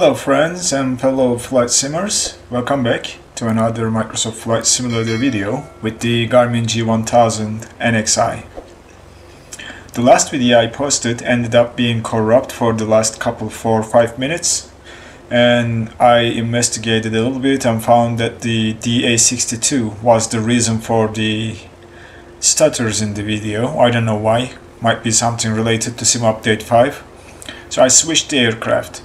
Hello friends and fellow flight simmers, welcome back to another Microsoft Flight Simulator video with the Garmin G1000NXI. The last video I posted ended up being corrupt for the last couple 4 or 5 minutes, and I investigated a little bit and found that the DA62 was the reason for the stutters in the video. I don't know why, might be something related to Sim Update 5. So I switched the aircraft.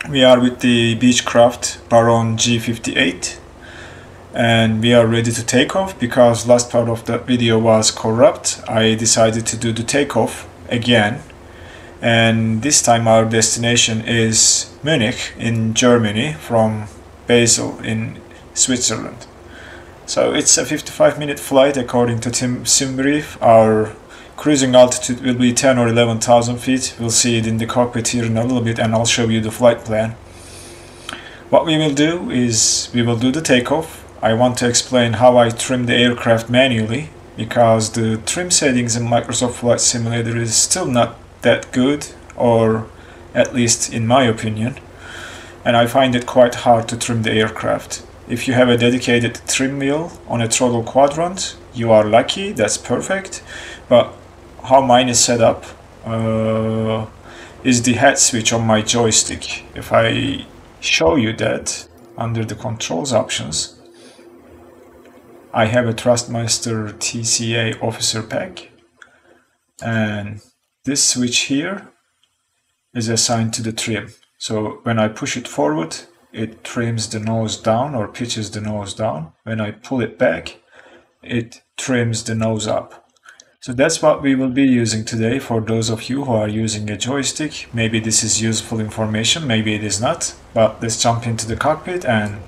We are with the Beechcraft Baron G58 and we are ready to take off. Because last part of that video was corrupt, I decided to do the takeoff again, and this time our destination is Munich in Germany from Basel in Switzerland. So it's a 55-minute flight according to SimBrief. Our cruising altitude will be 10 or 11,000 feet. We'll see it in the cockpit here in a little bit, and I'll show you the flight plan. What we will do is we will do the takeoff. I want to explain how I trim the aircraft manually, because the trim settings in Microsoft Flight Simulator is still not that good, or at least in my opinion, and I find it quite hard to trim the aircraft. If you have a dedicated trim wheel on a throttle quadrant, you are lucky, that's perfect. But how mine is set up is the head switch on my joystick. If I show you that under the controls options, I have a Thrustmaster TCA officer pack, and this switch here is assigned to the trim. So when I push it forward, it trims the nose down or pitches the nose down. When I pull it back, it trims the nose up. So that's what we will be using today. For those of you who are using a joystick, maybe this is useful information, maybe it is not. But let's jump into the cockpit and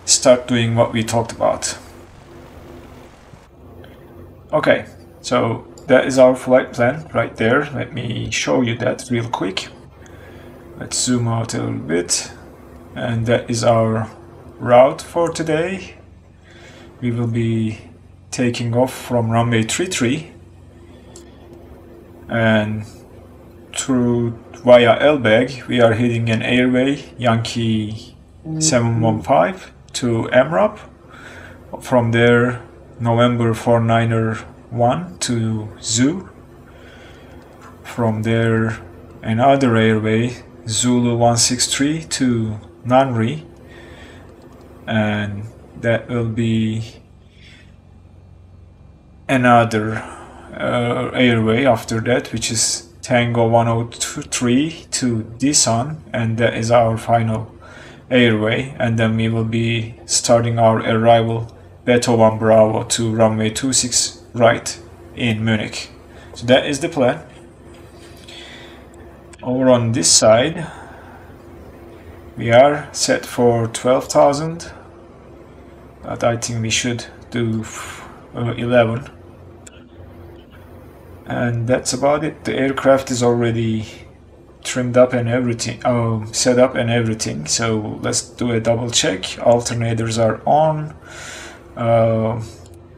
start doing what we talked about. Okay, so that is our flight plan right there. Let me show you that real quick. Let's zoom out a little bit. And that is our route for today. We will be taking off from runway 33 and through via Elbag we are hitting an airway Yankee 715 to MRAP. From there November 49er 1 to Zoo. From there another airway Zulu 163 to Nanri, and that will be another airway after that, which is Tango 103 to Disan, and that is our final airway. And then we will be starting our arrival Beta 1 Bravo to runway 26 right in Munich. So that is the plan. Over on this side we are set for 12,000, but I think we should do 11. And that's about it. The aircraft is already trimmed up and everything, set up and everything. So let's do a double check. Alternators are on.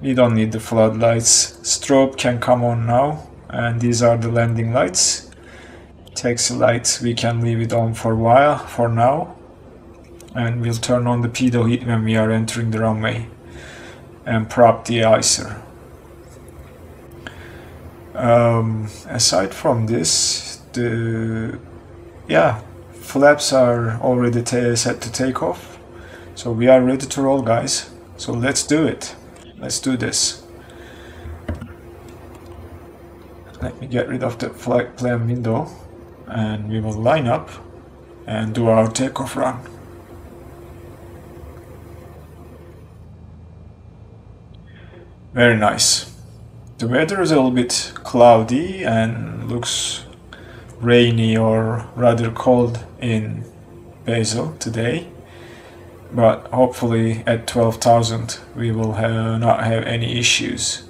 We don't need the floodlights. Strobe can come on now, and these are the landing lights. Taxi lights we can leave it on for a while, for now, and we'll turn on the pedo heat when we are entering the runway and prop the icer. Aside from this, the flaps are already set to take off, so we are ready to roll, guys. So let's do it. Let's do this. Let me get rid of the flight plan window, and we will line up and do our takeoff run. Very nice. The weather is a little bit cloudy and looks rainy, or rather cold, in Basel today, but hopefully at 12,000 we will not have any issues.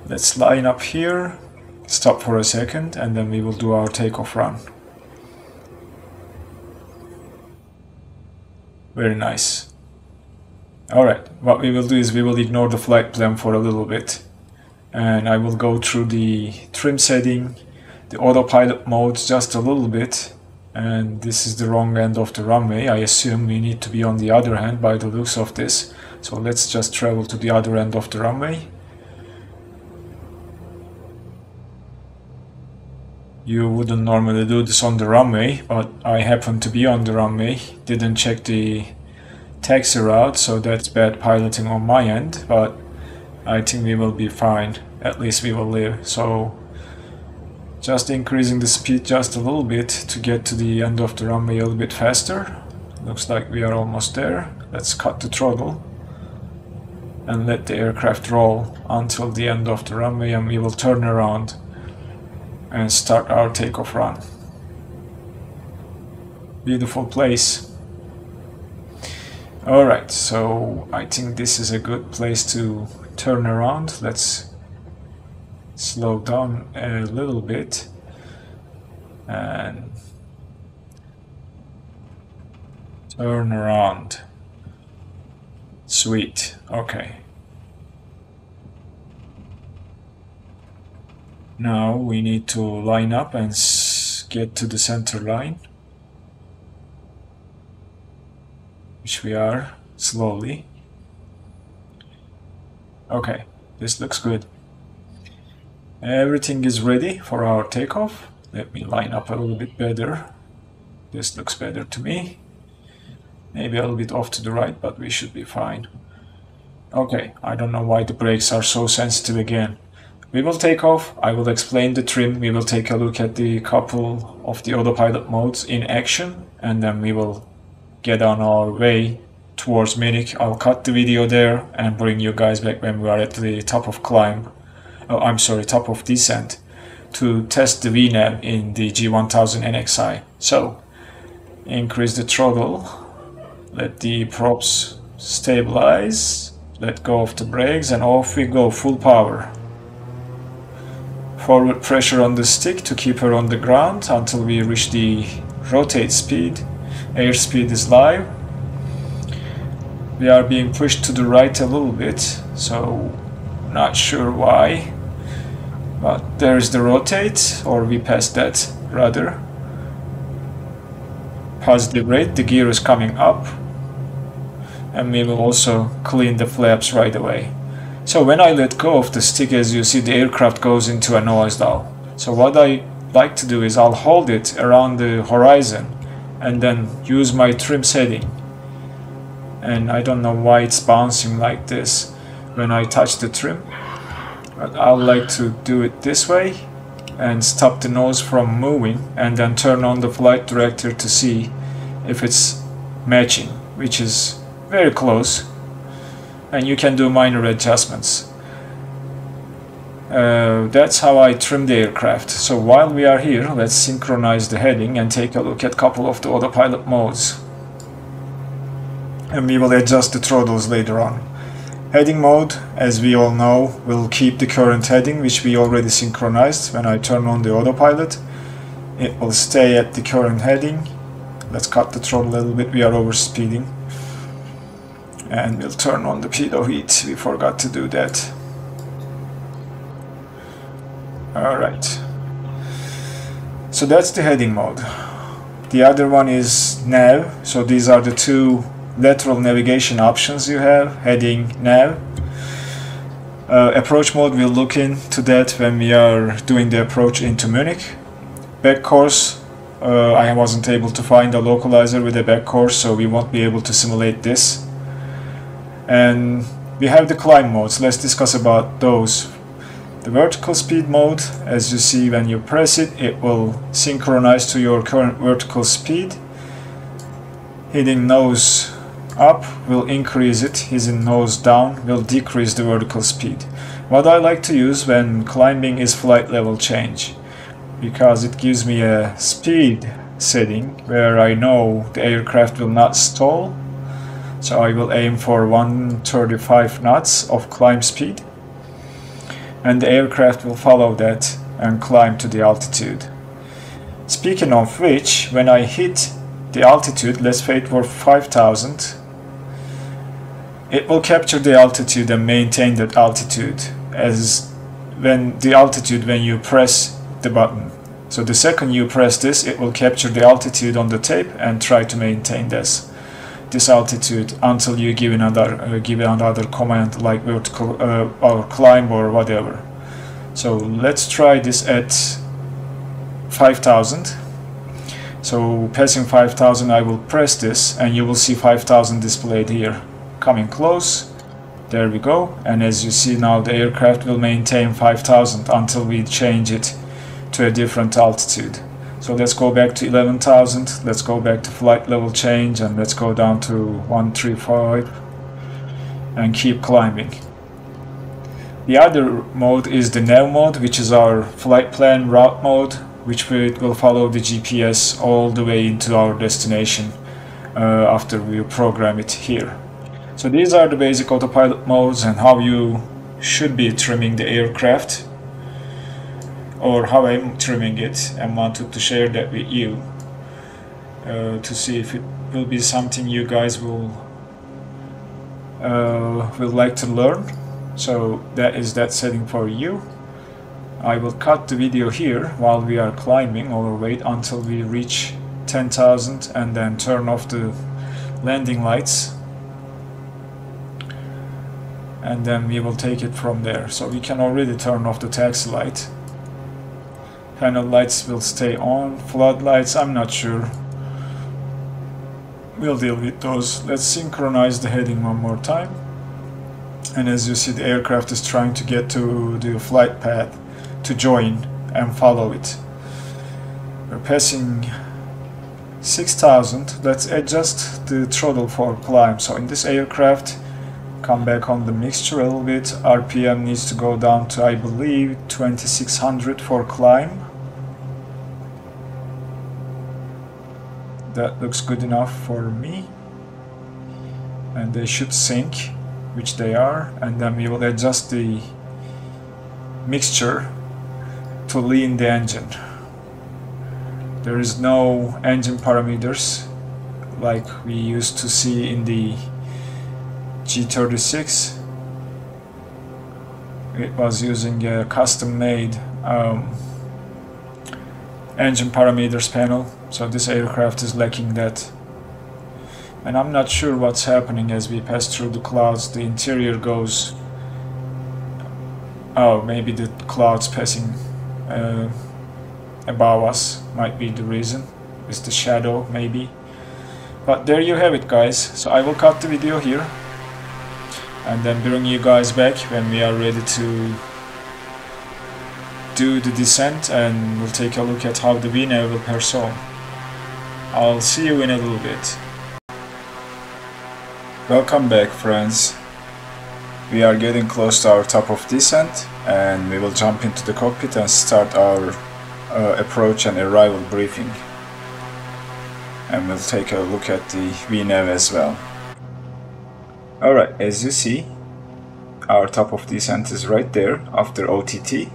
Let's line up here, stop for a second, and then we will do our takeoff run. Very nice. Alright, what we will do is we will ignore the flight plan for a little bit, and I will go through the trim setting, the autopilot modes just a little bit, and this is the wrong end of the runway. I assume we need to be on the other hand by the looks of this. So let's just travel to the other end of the runway. You wouldn't normally do this on the runway, but I happen to be on the runway. Didn't check the taxi route, so that's bad piloting on my end, but I think we will be fine. At least we will live. So just increasing the speed just a little bit to get to the end of the runway a little bit faster. Looks like we are almost there. Let's cut the throttle and let the aircraft roll until the end of the runway, and we will turn around and start our takeoff run. Beautiful place. Alright, so I think this is a good place to turn around. Let's slow down a little bit and turn around. Sweet. Okay. Now we need to line up and get to the center line, which we are slowly. Okay, this looks good. Everything is ready for our takeoff. Let me line up a little bit better. This looks better to me. Maybe a little bit off to the right, but we should be fine. Okay, I don't know why the brakes are so sensitive again. We will take off, I will explain the trim, we will take a look at the couple of the autopilot modes in action, and then we will get on our way towards Munich. I'll cut the video there and bring you guys back when we are at the top of climb. Oh, I'm sorry, top of descent, to test the VNAV in the G1000NXI. So, increase the throttle, let the props stabilize, let go of the brakes, and off we go, full power. Forward pressure on the stick to keep her on the ground until we reach the rotate speed. Airspeed is live. We are being pushed to the right a little bit, so not sure why. But there's the rotate, or we passed that rather. Positive rate, the gear is coming up. And we will also clean the flaps right away. So when I let go of the stick, as you see, the aircraft goes into a nose down. So what I like to do is I'll hold it around the horizon and then use my trim setting. And I don't know why it's bouncing like this when I touch the trim. But I like to do it this way and stop the nose from moving, and then turn on the flight director to see if it's matching, which is very close. And you can do minor adjustments. That's how I trim the aircraft. So while we are here, let's synchronize the heading and take a look at a couple of the autopilot modes. And we will adjust the throttles later on. Heading mode, as we all know, will keep the current heading, which we already synchronized. When I turn on the autopilot, it will stay at the current heading. Let's cut the throttle a little bit, we are overspeeding. And we'll turn on the pitot heat, we forgot to do that. Alright. So that's the heading mode. The other one is nav, so these are the two lateral navigation options you have, heading, nav. Approach mode, we'll look into that when we are doing the approach into Munich. Back course, I wasn't able to find a localizer with a back course, so we won't be able to simulate this. And we have the climb modes. Let's discuss about those. The vertical speed mode, as you see when you press it, it will synchronize to your current vertical speed. Hitting nose up will increase it, hitting nose down will decrease the vertical speed. What I like to use when climbing is flight level change, because it gives me a speed setting where I know the aircraft will not stall. So I will aim for 135 knots of climb speed, and the aircraft will follow that and climb to the altitude. Speaking of which, when I hit the altitude, let's wait for 5000, it will capture the altitude and maintain that altitude as when you press the button. So the second you press this, it will capture the altitude on the tape and try to maintain this altitude until you give another command like vertical or climb or whatever. So let's try this at 5000. So passing 5000, I will press this and you will see 5000 displayed here. Coming close, there we go, and as you see now the aircraft will maintain 5000 until we change it to a different altitude. So let's go back to 11,000, let's go back to flight level change, and let's go down to 135 and keep climbing. The other mode is the nav mode, which is our flight plan route mode, which will follow the GPS all the way into our destination after we program it here. So these are the basic autopilot modes and how you should be trimming the aircraft, or how I'm trimming it, and wanted to share that with you to see if it will be something you guys will like to learn. So that is that setting for you. I will cut the video here while we are climbing, or wait until we reach 10,000 and then turn off the landing lights, and then we will take it from there. So we can already turn off the taxi light. Panel lights will stay on. Floodlights, I'm not sure. We'll deal with those. Let's synchronize the heading one more time. And as you see, the aircraft is trying to get to the flight path to join and follow it. We're passing 6000. Let's adjust the throttle for climb. So in this aircraft, come back on the mixture a little bit. RPM needs to go down to, I believe, 2600 for climb. That looks good enough for me. And they should sync, which they are. And then we will adjust the mixture to lean the engine. There is no engine parameters like we used to see in the G36. It was using a custom-made engine parameters panel, so this aircraft is lacking that. And I'm not sure what's happening as we pass through the clouds. The interior goes... oh, maybe the clouds passing above us might be the reason. It's the shadow, maybe. But there you have it, guys. So I will cut the video here and then bring you guys back when we are ready to do the descent, and we'll take a look at how the VNAV will perform. I'll see you in a little bit. Welcome back, friends. We are getting close to our top of descent, and we will jump into the cockpit and start our approach and arrival briefing. And we'll take a look at the VNAV as well. Alright, as you see, our top of descent is right there after OTT.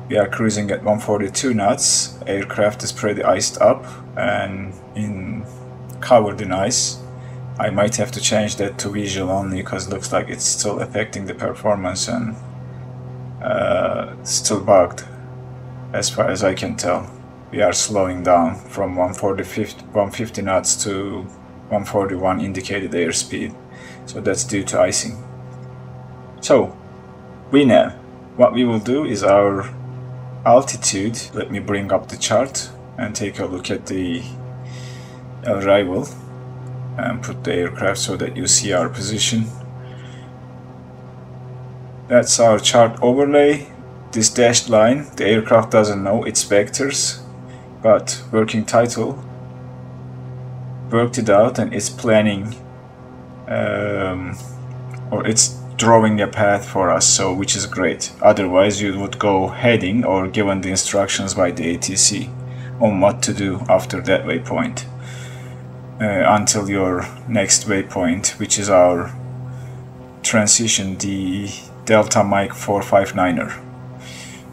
We are cruising at 142 knots. Aircraft is pretty iced up and covered in ice. I might have to change that to visual only because it looks like it's still affecting the performance and still bugged as far as I can tell. We are slowing down from 150 knots to 141 indicated airspeed. So that's due to icing. So, VNAV. What we will do is our altitude. Let me bring up the chart and take a look at the arrival and put the aircraft so that you see our position. That's our chart overlay. This dashed line, the aircraft doesn't know its vectors, but working title worked it out and it's planning or it's drawing a path for us, so which is great. Otherwise you would go heading or given the instructions by the ATC on what to do after that waypoint until your next waypoint, which is our transition, the Delta Mike 459er.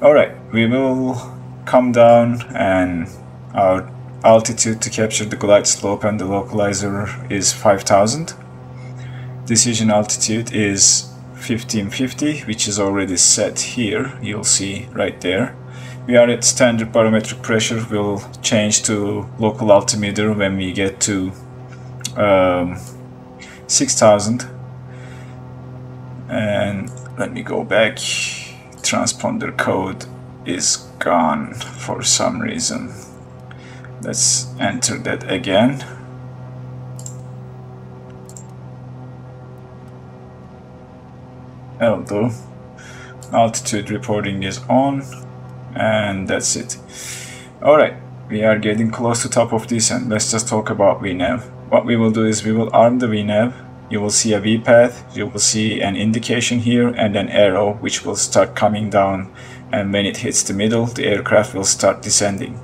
Alright, we will come down, and our altitude to capture the glide slope and the localizer is 5000. Decision altitude is 1550, which is already set here, you'll see right there. We are at standard barometric pressure. We'll change to local altimeter when we get to 6000. And let me go back. Transponder code is gone for some reason. Let's enter that again. Although altitude reporting is on, and that's it. Alright, we are getting close to top of descent. Let's just talk about VNAV. What we will do is we will arm the VNAV. You will see a V path, you will see an indication here and an arrow which will start coming down, and when it hits the middle the aircraft will start descending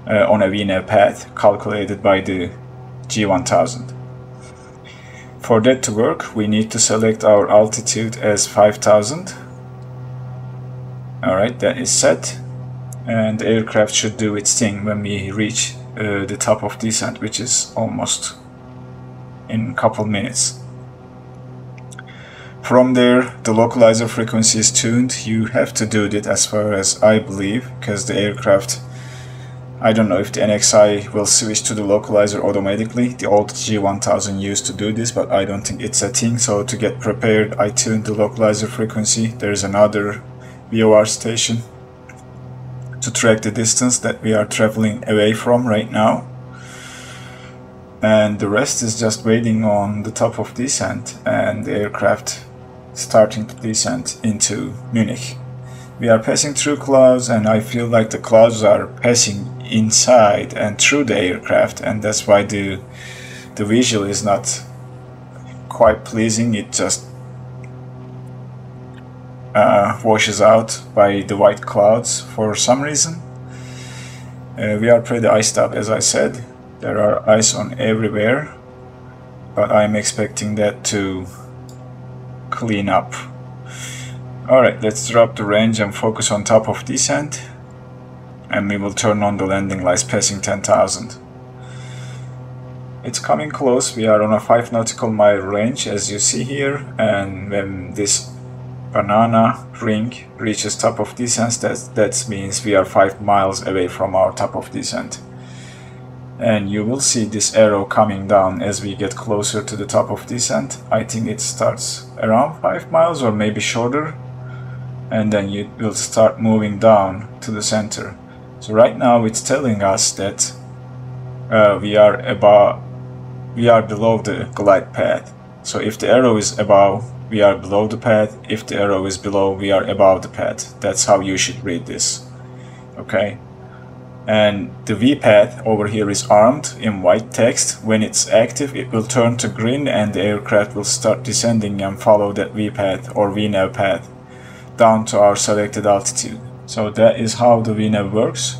on a VNAV path calculated by the G1000. For that to work we need to select our altitude as 5000. Alright, that is set, and the aircraft should do its thing when we reach the top of descent, which is almost in a couple minutes. From there, the localizer frequency is tuned. You have to do that as far as I believe, because the aircraft, I don't know if the NXI will switch to the localizer automatically. The old G1000 used to do this, but I don't think it's a thing. So to get prepared, I tuned the localizer frequency. There's another VOR station to track the distance that we are traveling away from right now. And the rest is just waiting on the top of descent and the aircraft starting to descend into Munich. We are passing through clouds, and I feel like the clouds are passing inside and through the aircraft, and that's why the visual is not quite pleasing. It just washes out by the white clouds for some reason. We are pretty iced up, as I said. There are ice on everywhere, but I'm expecting that to clean up. Alright, let's drop the range and focus on top of descent, and we will turn on the landing lights passing 10,000. It's coming close. We are on a 5 nautical mile range, as you see here, and when this banana ring reaches top of descent, that means we are 5 miles away from our top of descent. And you will see this arrow coming down as we get closer to the top of descent. I think it starts around 5 miles or maybe shorter, and then you will start moving down to the center. So right now it's telling us that we are below the glide path. So if the arrow is above, we are below the path. If the arrow is below, we are above the path. That's how you should read this. Okay. And the V path over here is armed in white text. When it's active, it will turn to green and the aircraft will start descending and follow that V path or VNAV path down to our selected altitude. So that is how the VNAV works.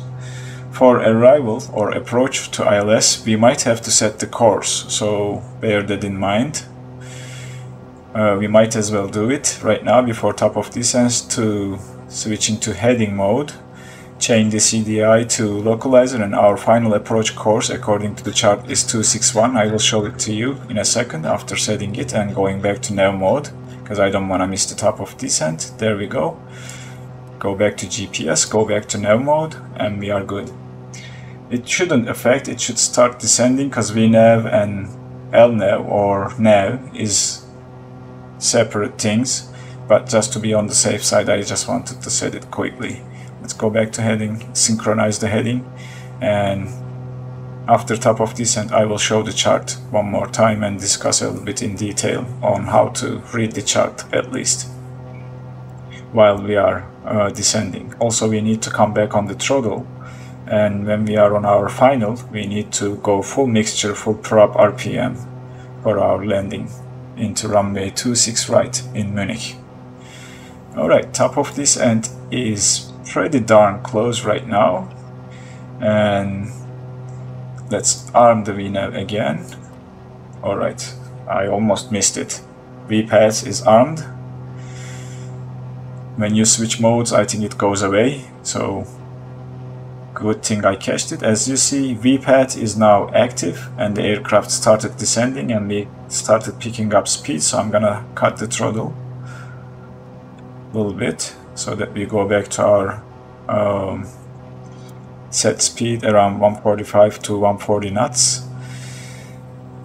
For arrival or approach to ILS, we might have to set the course, so bear that in mind. We might as well do it right now before top of descent to switch into heading mode. Change the CDI to localizer, and our final approach course according to the chart is 261. I will show it to you in a second after setting it and going back to nav mode, because I don't want to miss the top of descent. There we go. Go back to GPS, go back to nav mode, and we are good. It shouldn't affect, it should start descending because VNAV and LNAV or nav is separate things, but just to be on the safe side I just wanted to set it quickly. Let's go back to heading, synchronize the heading, and after top of descent I will show the chart one more time and discuss a little bit in detail on how to read the chart at least while we are descending. Also we need to come back on the throttle, and when we are on our final we need to go full mixture, full prop RPM for our landing into runway 26 right in Munich. Alright, top of descent is pretty darn close right now, and let's arm the VNAV again. Alright, I almost missed it. VPAS is armed. When you switch modes I think it goes away, so good thing I cached it. As you see, VPAD is now active and the aircraft started descending and we started picking up speed, so I'm gonna cut the throttle a little bit so that we go back to our set speed around 145 to 140 knots.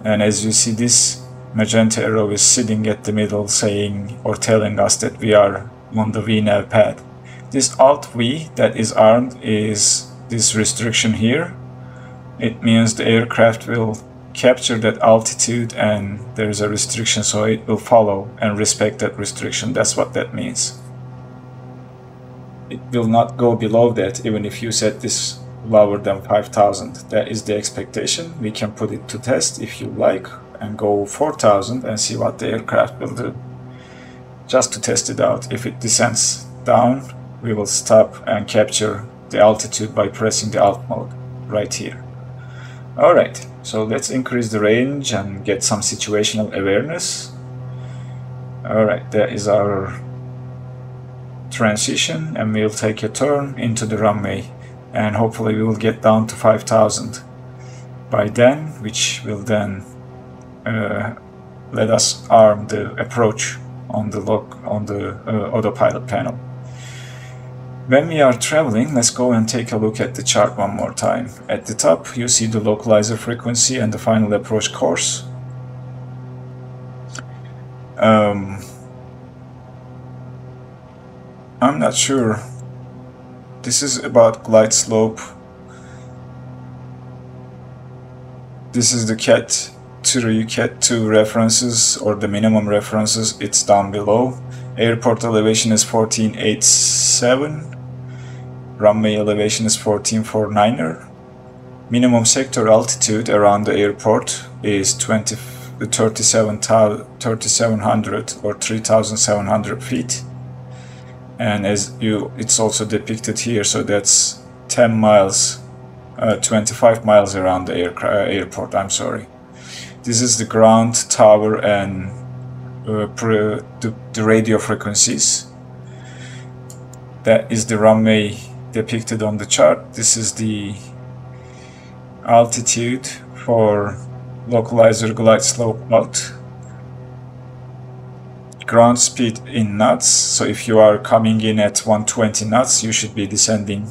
And as you see, this magenta arrow is sitting at the middle saying or telling us that we are on the VNAV pad. This Alt V that is armed is this restriction here. It means the aircraft will capture that altitude and there is a restriction, so it will follow and respect that restriction. That's what that means. It will not go below that even if you set this lower than 5000. That is the expectation. We can put it to test if you like and go 4000 and see what the aircraft will do. Just to test it out. If it descends down, we will stop and capture the altitude by pressing the Alt mode right here. Alright, so let's increase the range and get some situational awareness. Alright, that is our transition, and we'll take a turn into the runway and hopefully we will get down to 5000 by then, which will then let us arm the approach on the autopilot panel. When we are traveling, let's go and take a look at the chart one more time. At the top you see the localizer frequency and the final approach course. I'm not sure. This is about glide slope. This is the Cat 3, Cat 2 references or the minimum references. It's down below. Airport elevation is 1487. Runway elevation is 1449er. Minimum sector altitude around the airport is 3700 or 3700 feet. And it's also depicted here, so that's 10 miles, 25 miles around the airport, I'm sorry. This is the ground, tower, and the radio frequencies. That is the runway depicted on the chart. This is the altitude for localizer glide slope out. Ground speed in knots, so if you are coming in at 120 knots, you should be descending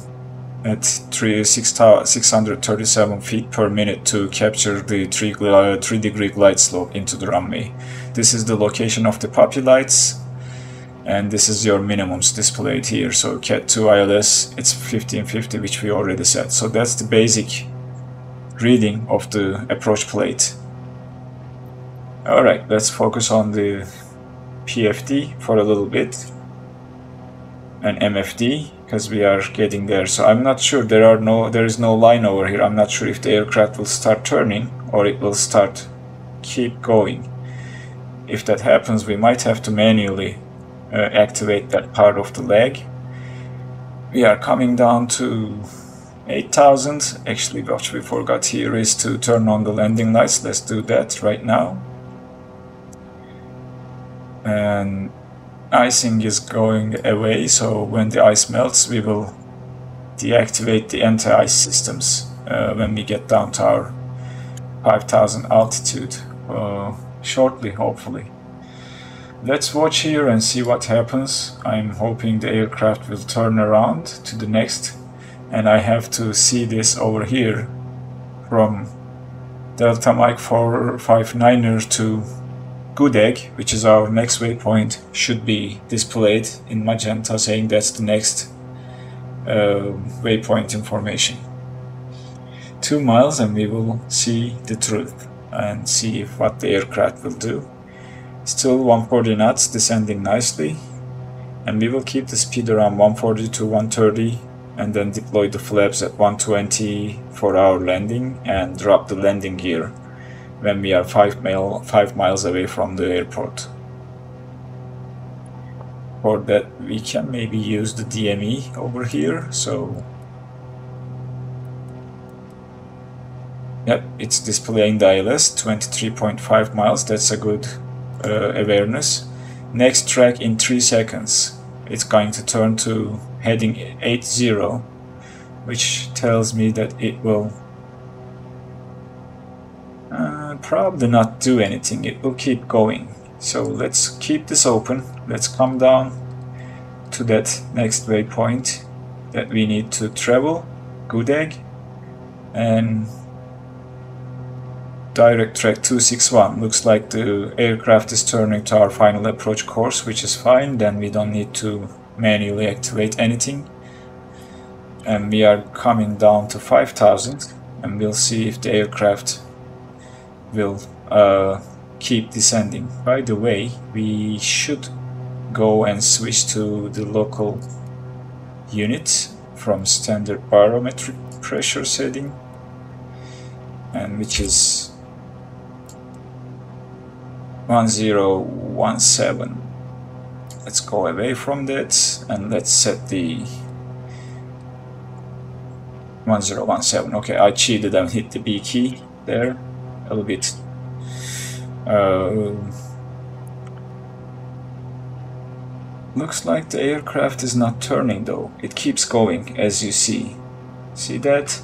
at 637 feet per minute to capture the 3 degree glide slope into the runway. This is the location of the puppy lights, and this is your minimums displayed here. So Cat 2 ILS, it's 1550, which we already set. So that's the basic reading of the approach plate. Alright, let's focus on the PFD for a little bit and MFD because we are getting there. So I'm not sure, there is no line over here. I'm not sure if the aircraft will start turning or it will keep going. If that happens, we might have to manually activate that part of the lag. We are coming down to 8000. Actually, what we forgot here is to turn on the landing lights. Let's do that right now. And icing is going away, so when the ice melts we will deactivate the anti-ice systems when we get down to our 5000 altitude shortly, hopefully. Let's watch here and see what happens. I'm hoping the aircraft will turn around to the next, and I have to see this over here from Delta Mike 459er to Good Egg, which is our next waypoint, should be displayed in magenta saying that's the next waypoint information. 2 miles and we will see the truth and see what the aircraft will do. Still 140 knots, descending nicely, and we will keep the speed around 140 to 130 and then deploy the flaps at 120 for our landing and drop the landing gear when we are 5 miles away from the airport. For that we can maybe use the DME over here. So yep, it's displaying the ILS 23.5 miles. That's a good awareness. Next track in 3 seconds it's going to turn to heading 80, which tells me that it will probably not do anything. It will keep going. So let's keep this open. Let's come down to that next waypoint that we need to travel. good egg, and direct track 261. Looks like the aircraft is turning to our final approach course, which is fine. Then we don't need to manually activate anything. And we are coming down to 5,000, and we'll see if the aircraft will keep descending. By the way, we should go and switch to the local unit from standard barometric pressure setting, and which is 1017. Let's go away from that and let's set the 1017. Okay, I cheated and hit the B key there a little bit. Looks like the aircraft is not turning though. It keeps going, as you see. See that?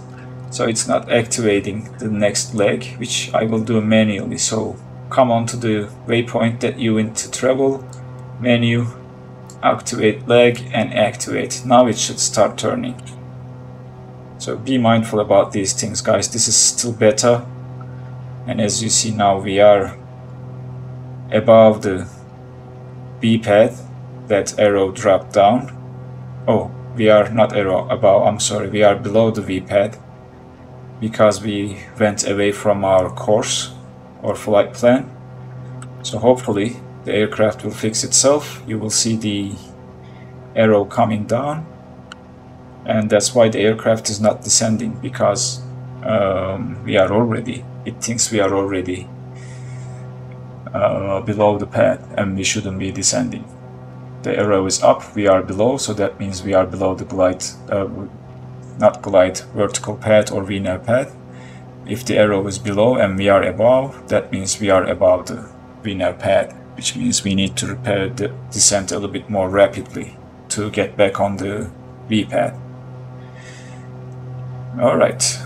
So it's not activating the next leg, which I will do manually. So come on to the waypoint that you want to travel, menu, activate leg, and activate. Now it should start turning. So be mindful about these things, guys. This is still beta, and as you see now, we are above the B pad. That arrow dropped down. Oh, we are not arrow above, I'm sorry, we are below the V pad because we went away from our course or flight plan. So hopefully the aircraft will fix itself. You will see the arrow coming down, and that's why the aircraft is not descending, because it thinks we are already below the pad and we shouldn't be descending. The arrow is up, we are below, so that means we are below the vertical pad or VNAV pad. If the arrow is below and we are above, that means we are above the VNAV pad, which means we need to repair the descent a little bit more rapidly to get back on the V pad. Alright,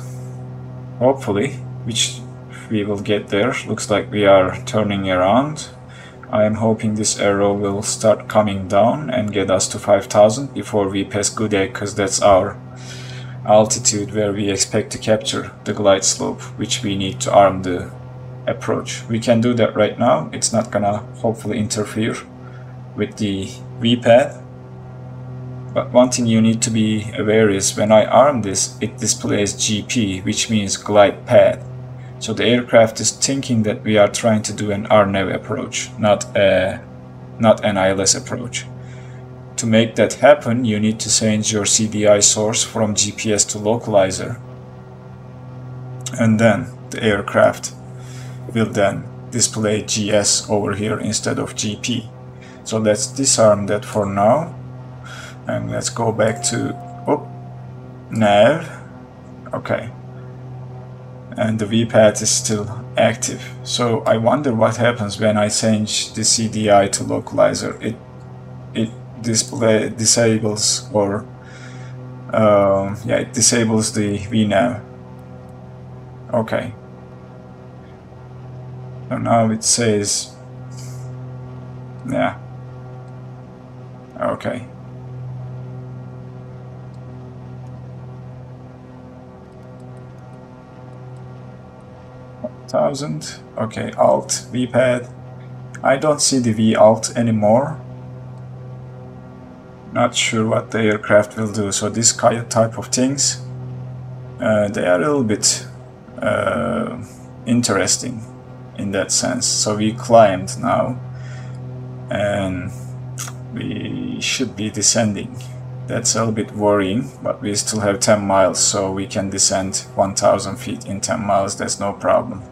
hopefully, which we will get there. Looks like we are turning around. I am hoping this arrow will start coming down and get us to 5,000 before we pass good egg, because that's our altitude where we expect to capture the glide slope, which we need to arm the approach. We can do that right now. It's not gonna hopefully interfere with the V pad. But one thing you need to be aware is when I arm this, it displays GP, which means glide pad. So the aircraft is thinking that we are trying to do an RNAV approach, not an ILS approach. To make that happen, you need to change your CDI source from GPS to localizer. And then the aircraft will then display GS over here instead of GP. So let's disarm that for now. And let's go back to nav. Okay. And the VPAD is still active. So I wonder what happens when I change the CDI to localizer. It disables or it disables the VNAV. Okay. So now it says okay. Okay, Alt, VPad. I don't see the V Alt anymore. Not sure what the aircraft will do. So this type of things, they are a little bit interesting in that sense. So we climbed now, and we should be descending. That's a little bit worrying, but we still have 10 miles, so we can descend 1,000 feet in 10 miles. That's no problem.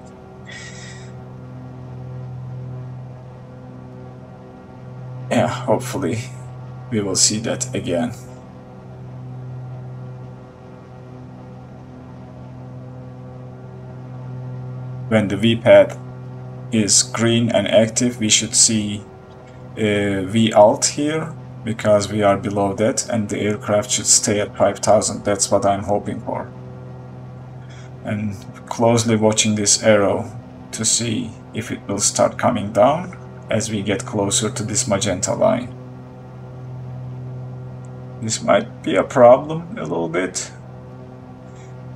Yeah, hopefully we will see that again. When the VPad is green and active, we should see V Alt here, because we are below that, and the aircraft should stay at 5,000. That's what I'm hoping for. And closely watching this arrow to see if it will start coming down as we get closer to this magenta line. This might be a problem a little bit.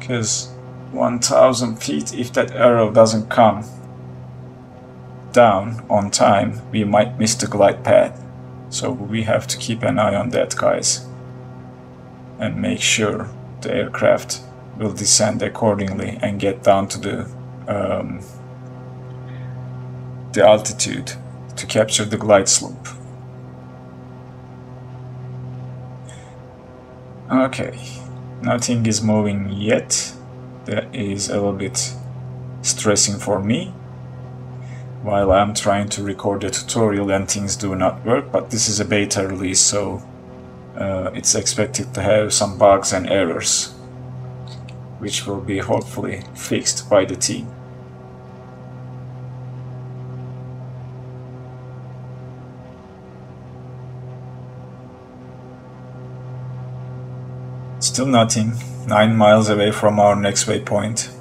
because 1000 feet, if that arrow doesn't come down on time, we might miss the glide path. So we have to keep an eye on that, guys, and make sure the aircraft will descend accordingly and get down to the altitude to capture the glide slope. Okay, nothing is moving yet. That is a little bit stressing for me while I'm trying to record a tutorial and things do not work, but this is a beta release, so it's expected to have some bugs and errors, which will be hopefully fixed by the team. Still nothing, 9 miles away from our next waypoint.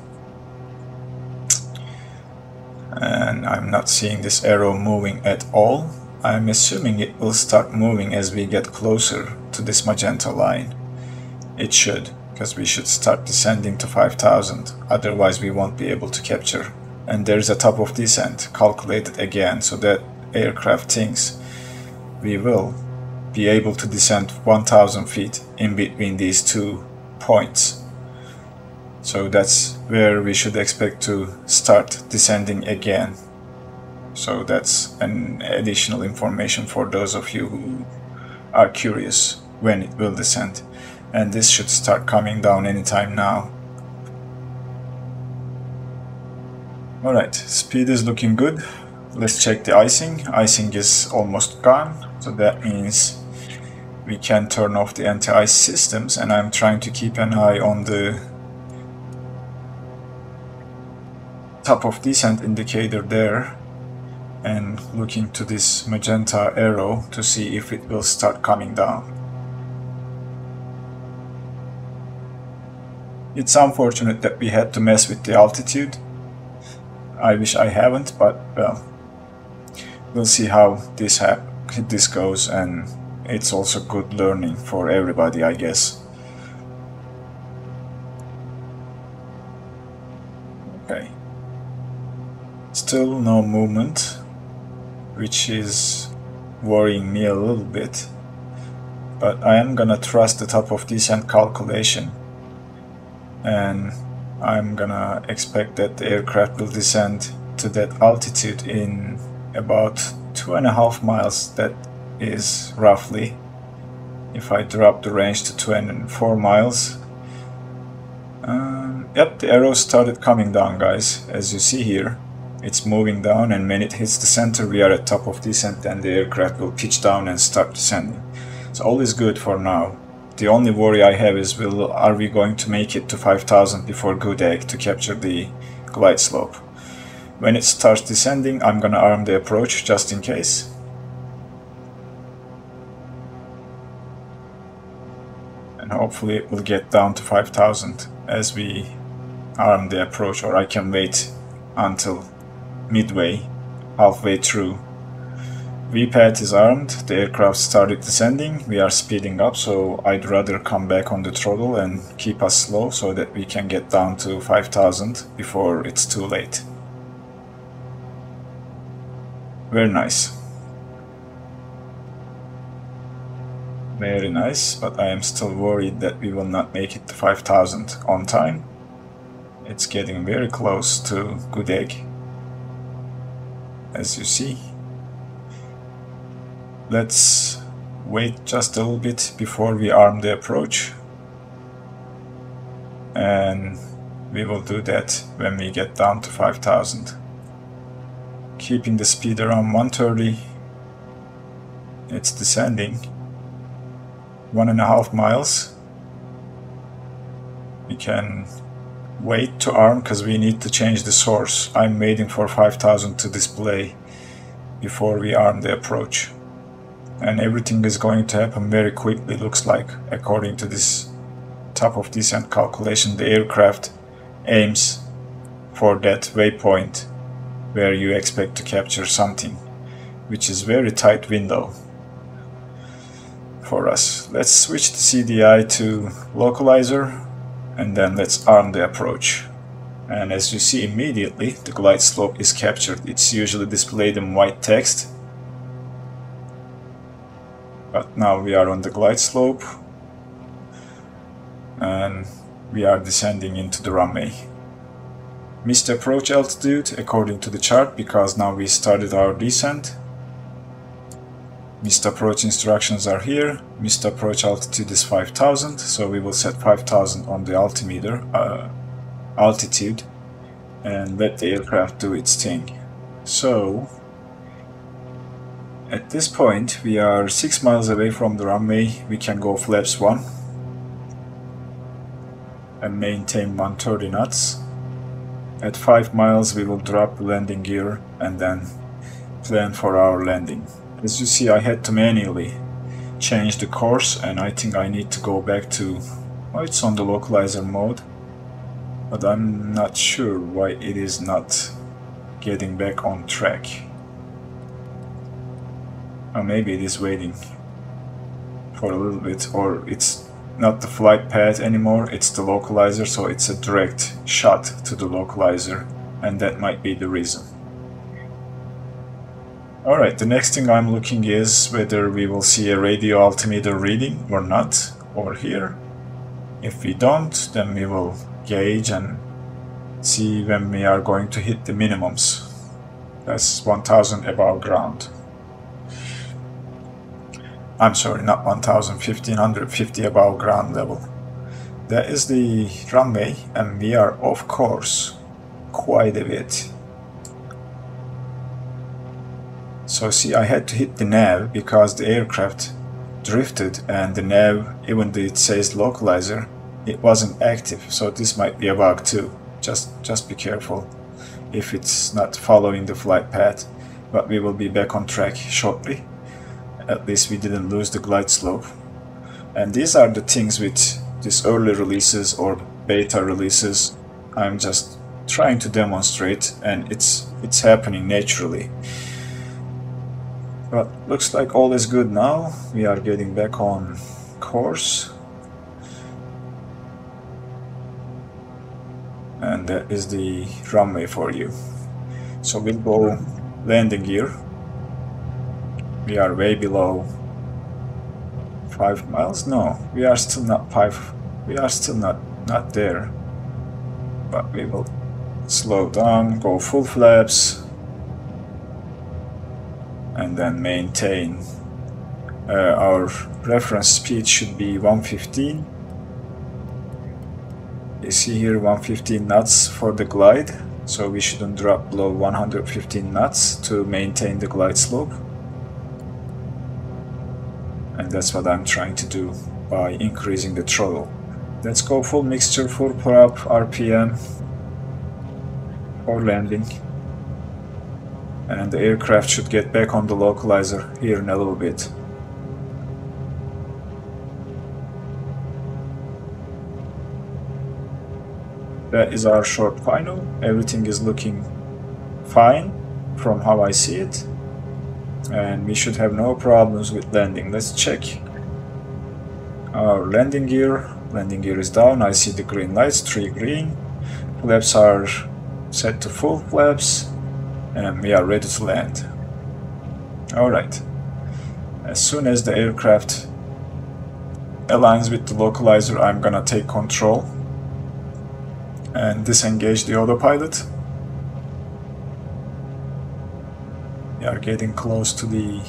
And I'm not seeing this arrow moving at all. I'm assuming it will start moving as we get closer to this magenta line. It should, because we should start descending to 5000, otherwise we won't be able to capture. And there's a top of descent calculated again, so that aircraft thinks we will be able to descend 1000 feet in between these 2 points. So that's where we should expect to start descending again. So that's an additional information for those of you who are curious when it will descend. And this should start coming down anytime now. Alright, speed is looking good. Let's check the icing. Icing is almost gone, so that means we can turn off the anti-ice systems, and I'm trying to keep an eye on the top of descent indicator there and looking to this magenta arrow to see if it will start coming down. It's unfortunate that we had to mess with the altitude. I wish I haven't, but well, we'll see how this goes, and it's also good learning for everybody, I guess. Okay. Still no movement, which is worrying me a little bit. But I am gonna trust the top of descent calculation, and I'm gonna expect that the aircraft will descend to that altitude in about 2.5 miles. That is roughly, if I drop the range to 24 miles. Yep, the arrow started coming down, guys. As you see here, it's moving down, and when it hits the center, we are at top of descent, and the aircraft will pitch down and start descending. So all is good for now. The only worry I have is, are we going to make it to 5000 before good egg to capture the glide slope? When it starts descending, I'm gonna arm the approach just in case. And hopefully it will get down to 5000 as we arm the approach, or I can wait until midway, halfway through. VPAD is armed, the aircraft started descending, we are speeding up, so I'd rather come back on the throttle and keep us slow so that we can get down to 5000 before it's too late. Very nice. Very nice, but I am still worried that we will not make it to 5000 on time. It's getting very close to good egg, as you see. Let's wait just a little bit before we arm the approach, and we will do that when we get down to 5000. Keeping the speed around 130. It's descending 1.5 miles. We can wait to arm because we need to change the source. I'm waiting for 5000 to display before we arm the approach. And everything is going to happen very quickly, looks like. According to this top of descent calculation, the aircraft aims for that waypoint where you expect to capture something, which is very tight window for us. Let's switch the CDI to localizer And then let's arm the approach. And as you see immediately, the glide slope is captured. It's usually displayed in white text, but now we are on the glide slope and we are descending into the runway. Missed approach altitude according to the chart because now we started our descent. Missed approach instructions are here. Missed approach altitude is 5000, so we will set 5000 on the altimeter altitude and let the aircraft do its thing. So at this point we are 6 miles away from the runway. We can go flaps 1 and maintain 130 knots. At 5 miles we will drop the landing gear and then plan for our landing. As you see, I had to manually change the course, and I think I need to go back to, well, it's on the localizer mode, but I'm not sure why it is not getting back on track. Or maybe it is waiting for a little bit, or it's not the flight path anymore, it's the localizer, so it's a direct shot to the localizer, and that might be the reason. Alright, the next thing I'm looking is whether we will see a radio altimeter reading or not, over here. If we don't, then we will gauge and see when we are going to hit the minimums. That's 1000 above ground. I'm sorry, not 1000, 1550 above ground level. That is the runway, and we are off course quite a bit. So see, I had to hit the nav because the aircraft drifted, and the nav, even though it says localizer, it wasn't active. So this might be a bug too. Just be careful if it's not following the flight path. But we will be back on track shortly. At least we didn't lose the glide slope. And these are the things with these early releases or beta releases. I'm just trying to demonstrate, and it's happening naturally. But looks like all is good now. We are getting back on course. And that is the runway for you. So we'll go landing gear. We are way below 5 miles. No, we are still not 5. We are still not there. But we will slow down, go full flaps, and then maintain. Our reference speed should be 115. You see here 115 knots for the glide, so we shouldn't drop below 115 knots to maintain the glide slope. And that's what I'm trying to do by increasing the throttle. Let's go full mixture, full prop, RPM for landing. And the aircraft should get back on the localizer here in a little bit. That is our short final. Everything is looking fine from how I see it. And we should have no problems with landing. Let's check our landing gear. Landing gear is down. I see the green lights, 3 green. Flaps are set to full flaps. And we are ready to land. Alright. As soon as the aircraft aligns with the localizer, I'm gonna take control and disengage the autopilot. We are getting close to the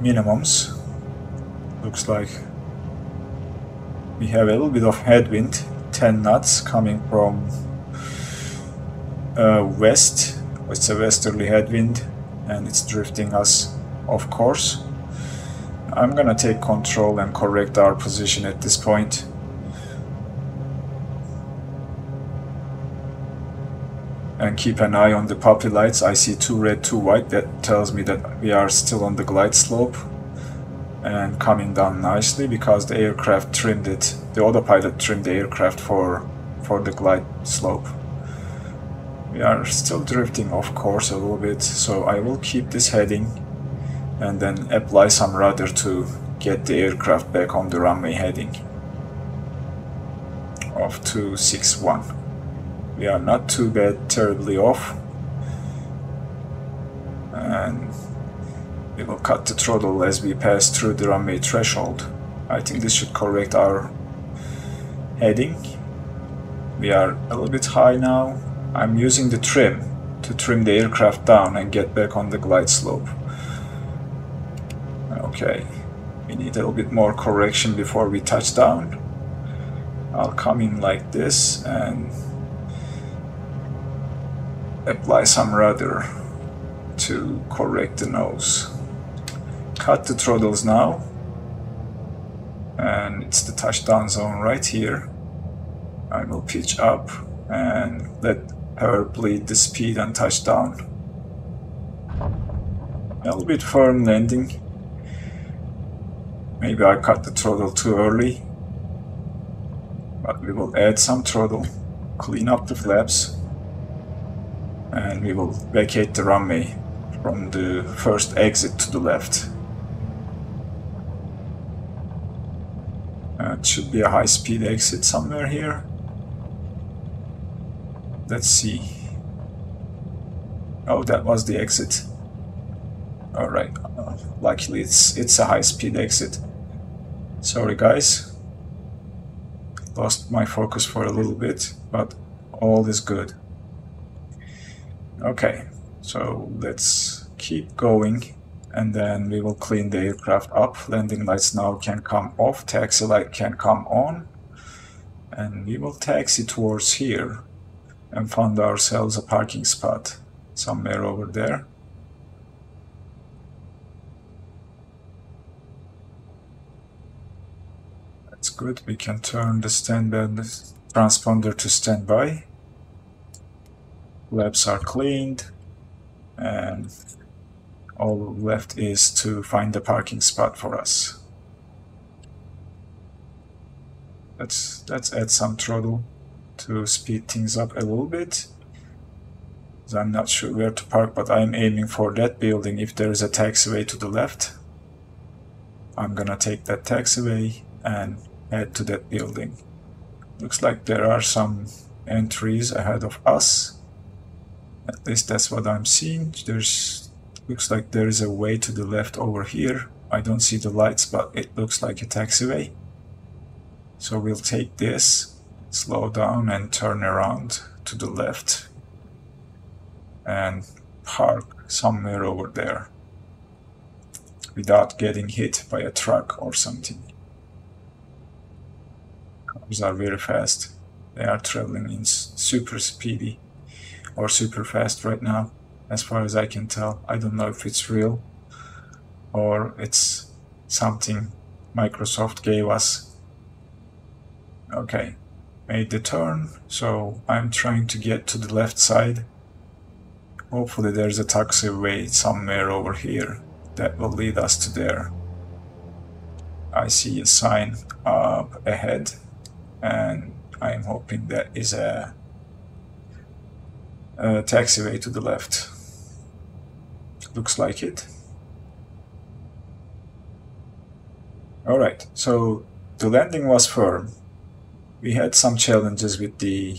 minimums. Looks like we have a little bit of headwind, 10 knots coming from west. It's a westerly headwind and it's drifting us off course. I'm gonna take control and correct our position at this point. And keep an eye on the puppy lights. I see 2 red, 2 white. That tells me that we are still on the glide slope and coming down nicely because the aircraft trimmed it. The autopilot trimmed the aircraft for the glide slope. We are still drifting off course a little bit, so I will keep this heading and then apply some rudder to get the aircraft back on the runway heading. of 261. We are not too bad, terribly off. And we will cut the throttle as we pass through the runway threshold. I think this should correct our heading. We are a little bit high now. I'm using the trim to trim the aircraft down and get back on the glide slope. Okay, we need a little bit more correction before we touch down. I'll come in like this and apply some rudder to correct the nose. Cut the throttles now, and it's the touchdown zone right here. I will pitch up and let her bleed the speed and touchdown. A little bit firm landing. Maybe I cut the throttle too early, but we will add some throttle, clean up the flaps, and we will vacate the runway from the first exit to the left. It should be a high-speed exit somewhere here. Let's see. Oh, that was the exit. Alright, luckily it's a high-speed exit. Sorry guys, lost my focus for a little bit, but all is good. Okay, so let's keep going, and then we will clean the aircraft up. Landing lights now can come off, taxi light can come on, and we will taxi towards here and find ourselves a parking spot somewhere over there. That's good. We can turn the transponder to standby. Flaps are cleaned, and all left is to find a parking spot for us. Let's add some throttle to speed things up a little bit. I'm not sure where to park, but I'm aiming for that building. If there is a taxiway to the left, I'm gonna take that taxiway and head to that building. Looks like there are some entries ahead of us. At least that's what I'm seeing. Looks like there is a way to the left over here. I don't see the lights, but it looks like a taxiway. So we'll take this, slow down and turn around to the left and park somewhere over there without getting hit by a truck or something. Cars are very fast. They are traveling in super speedy or super fast right now, as far as I can tell. I don't know if it's real or it's something Microsoft gave us. Okay, made the turn, so I'm trying to get to the left side. Hopefully there's a taxiway somewhere over here that will lead us to there. I see a sign up ahead, and I'm hoping that is a taxiway to the left. Looks like it. Alright, so the landing was firm. We had some challenges with the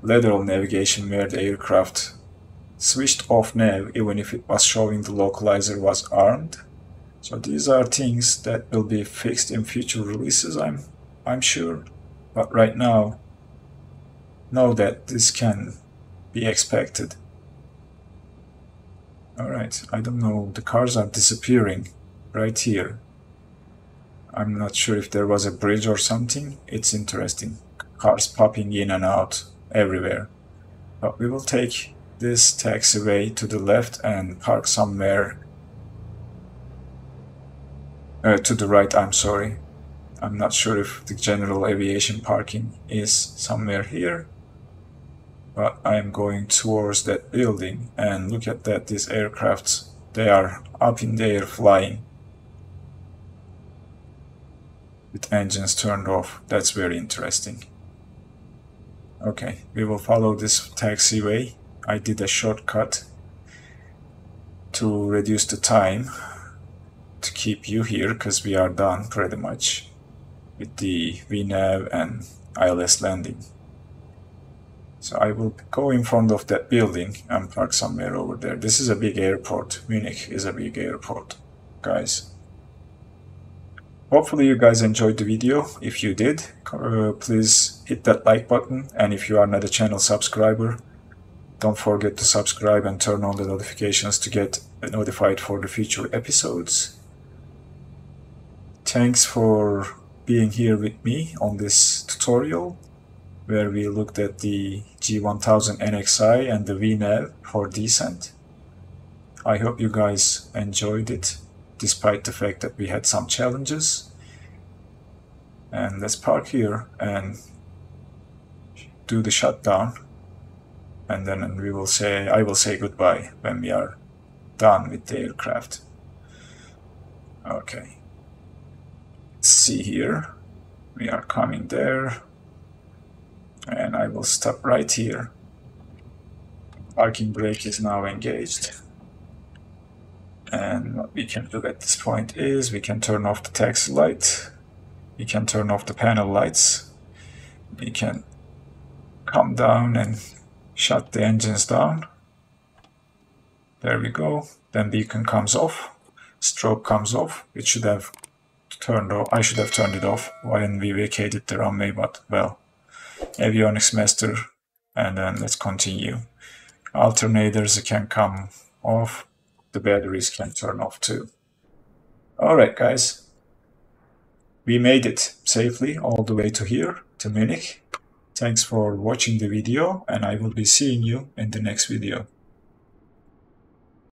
lateral navigation where the aircraft switched off nav even if it was showing the localizer was armed. So these are things that will be fixed in future releases, I'm sure. But right now, know that this can be expected. Alright, I don't know, the cars are disappearing right here. I'm not sure if there was a bridge or something. It's interesting. Cars popping in and out everywhere. But we will take this taxiway to the left and park somewhere to the right, I'm sorry. I'm not sure if the general aviation parking is somewhere here, but I'm going towards that building, and look at that, these aircrafts, they are up in the air flying with engines turned off. That's very interesting. Okay, we will follow this taxiway. I did a shortcut to reduce the time to keep you here because we are done pretty much. with the VNAV and ILS landing. So I will go in front of that building and park somewhere over there. This is a big airport. Munich is a big airport, guys. Hopefully you guys enjoyed the video. If you did, please hit that like button. And if you are not a channel subscriber, don't forget to subscribe and turn on the notifications to get notified for the future episodes. Thanks for being here with me on this tutorial, where we looked at the G1000NXI and the VNAV for descent. I hope you guys enjoyed it, despite the fact that we had some challenges. And let's park here and do the shutdown, and then I will say goodbye when we are done with the aircraft. Okay, let's see here. We are coming there, and I will stop right here. Parking brake is now engaged. And what we can do at this point is we can turn off the taxi light, we can turn off the panel lights, we can come down and shut the engines down. There we go. Then beacon comes off, strobe comes off. It should have turned off. I should have turned it off when we vacated the runway, but well, avionics master. And then let's continue. Alternators can come off. The batteries can turn off too. Alright guys, we made it safely all the way to here, to Munich. Thanks for watching the video, and I will be seeing you in the next video.